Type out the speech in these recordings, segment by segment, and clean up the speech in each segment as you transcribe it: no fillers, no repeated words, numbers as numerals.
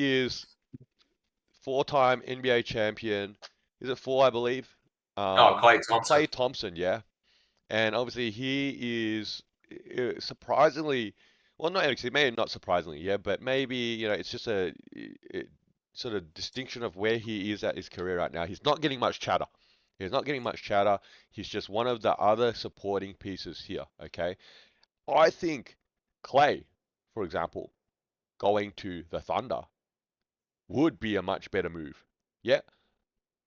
is four-time NBA champion. Is it four, I believe? Oh, Klay Thompson. Klay Thompson, yeah. And obviously he is surprisingly, well, not actually, maybe not surprisingly, yeah, but maybe, it's just a sort of distinction of where he is at his career right now. He's not getting much chatter. He's not getting much chatter. He's just one of the other supporting pieces here, okay? I think Klay, for example, going to the Thunder would be a much better move. Yeah,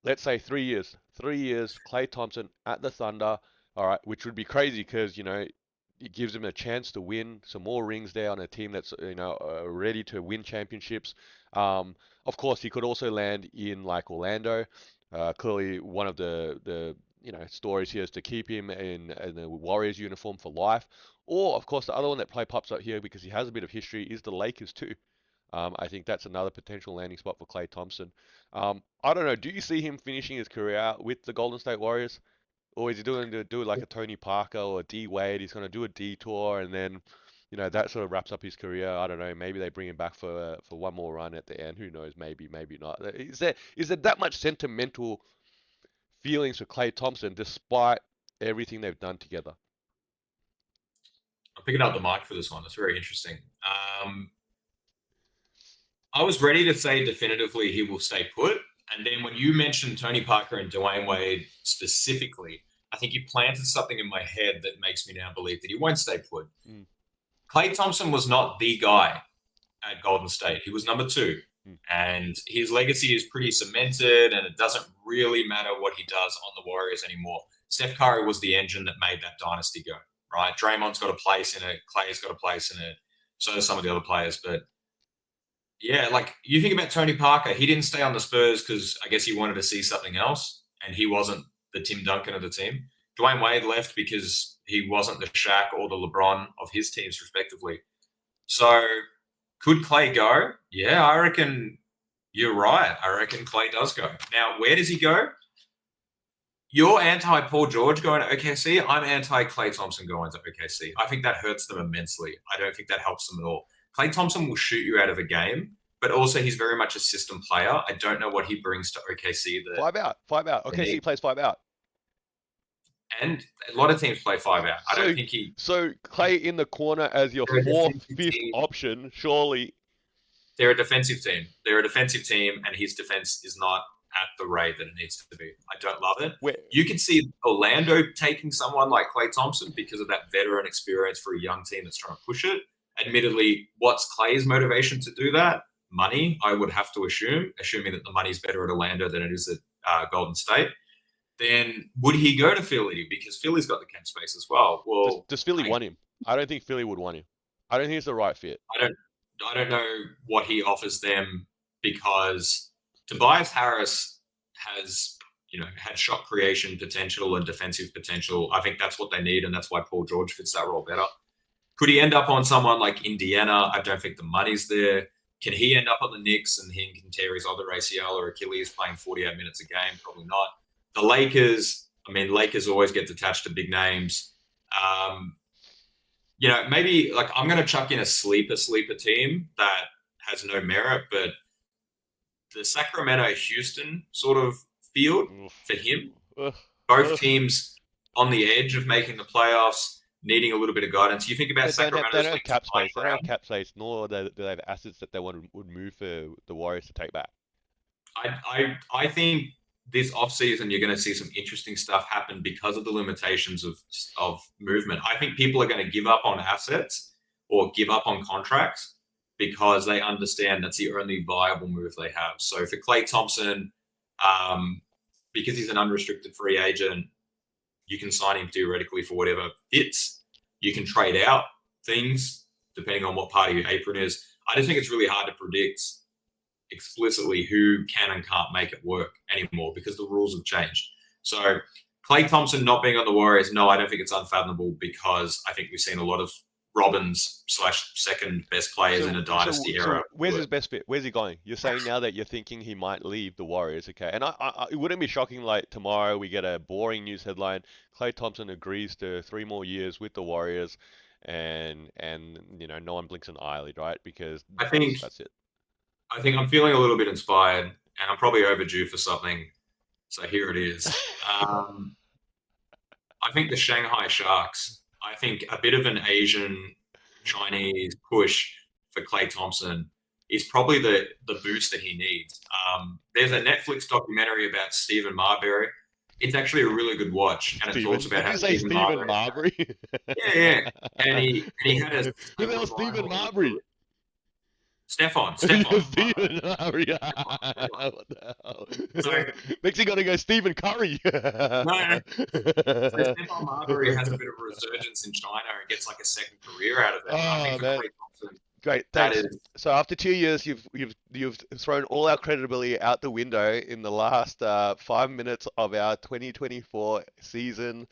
let's say 3 years. 3 years, Klay Thompson at the Thunder. All right, which would be crazy because, it gives him a chance to win some more rings there on a team that's, ready to win championships. Of course, he could also land in like Orlando. Clearly, one of the stories here is to keep him in the Warriors uniform for life. Or, of course, the other one that play pops up here because he has a bit of history is the Lakers too. I think that's another potential landing spot for Klay Thompson. I don't know. Do you see him finishing his career out with the Golden State Warriors, or is he doing to do like a Tony Parker or a D Wade? He's going to do a detour, and then that sort of wraps up his career. I don't know. Maybe they bring him back for one more run at the end. Who knows? Maybe, maybe not. Is there that much sentimental feelings for Klay Thompson despite everything they've done together? I'm picking up the mic for this one. It's very interesting. I was ready to say definitively he will stay put. And then when you mentioned Tony Parker and Dwayne Wade specifically, I think you planted something in my head that makes me now believe that he won't stay put. Mm, Klay Thompson was not the guy at Golden State. He was number two. mm. And his legacy is pretty cemented, and it doesn't really matter what he does on the Warriors anymore. Steph Curry was the engine that made that dynasty go, right? Draymond's got a place in it. Clay's got a place in it. So do some of the other players. But yeah, like you think about Tony Parker, he didn't stay on the Spurs because I guess he wanted to see something else, and he wasn't the Tim Duncan of the team. Dwayne Wade left because he wasn't the Shaq or the LeBron of his teams, respectively. So could Klay go? Yeah, I reckon you're right. I reckon Klay does go. Now, where does he go? You're anti-Paul George going to OKC. I'm anti-Klay Thompson going to OKC. I think that hurts them immensely. I don't think that helps them at all. Klay Thompson will shoot you out of a game, but also he's very much a system player. I don't know what he brings to OKC. Five out, 5 out. Okay, so he plays 5 out. And a lot of teams play 5 out. I don't So, think he. so Klay in the corner as your They're a fourth, defensive fifth team. option, surely. They're a defensive team. They're a defensive team, and his defense is not at the rate that it needs to be. I don't love it. Where, You could see Orlando taking someone like Klay Thompson because of that veteran experience for a young team that's trying to push it. Admittedly, what's Klay's motivation to do that? Money, I would have to assuming that the money's better at Orlando than it is at Golden State. Then would he go to Philly? Because Philly's got the cap space as well. Well, does Philly want him? I don't think Philly would want him. I don't think it's the right fit. I don't know what he offers them because Tobias Harris has, had shot creation potential and defensive potential. I think that's what they need, and that's why Paul George fits that role better. Could he end up on someone like Indiana? I don't think the money's there. Can he end up on the Knicks and he can tear his other ACL or Achilles playing 48 minutes a game? Probably not. The Lakers, Lakers always get attached to big names. Maybe like I'm going to chuck in a sleeper team that has no merit, but the Sacramento-Houston sort of field for him. Both teams on the edge of making the playoffs, needing a little bit of guidance. You think about Sacramento. They don't have cap space. They don't have cap space, nor do they have assets that they would move for the Warriors to take back. I think this offseason you're going to see some interesting stuff happen because of the limitations of movement. I think people are going to give up on assets or give up on contracts because they understand that's the only viable move they have. So for Klay Thompson, because he's an unrestricted free agent, you can sign him theoretically for whatever fits. You can trade out things depending on what part of your apron is. I just think it's really hard to predict explicitly who can and can't make it work anymore because the rules have changed. So Klay Thompson not being on the Warriors, no, I don't think it's unfathomable because I think we've seen a lot of Robins / second best players in a dynasty era. So where's his best fit? Where's he going? You're saying now that you're thinking he might leave the Warriors, okay? And it wouldn't be shocking like tomorrow we get a boring news headline. Klay Thompson agrees to 3 more years with the Warriors, and no one blinks an eyelid, right? Because I think that's it. I think I'm feeling a little bit inspired, and I'm probably overdue for something. So here it is. I think the Shanghai Sharks. I think a bit of an Asian Chinese push for Klay Thompson is probably the boost that he needs. There's a Netflix documentary about Stephen Marbury. It's actually a really good watch, and it talks Stephen, about did how you say Stephen Stephen Marbury. Marbury? Yeah, yeah, and he had a Who the similar hell's Stephen rival. Marbury? Stefan, Stephen Marbury. Stefan. What the hell? So Makes you gotta go Stephen Curry. no, so Stefan Marbury has a bit of a resurgence in China and gets like a second career out of it. And I think Oh for man, Klay Thompson, great, that thanks. is So after 2 years, you've thrown all our credibility out the window in the last 5 minutes of our 2024 season.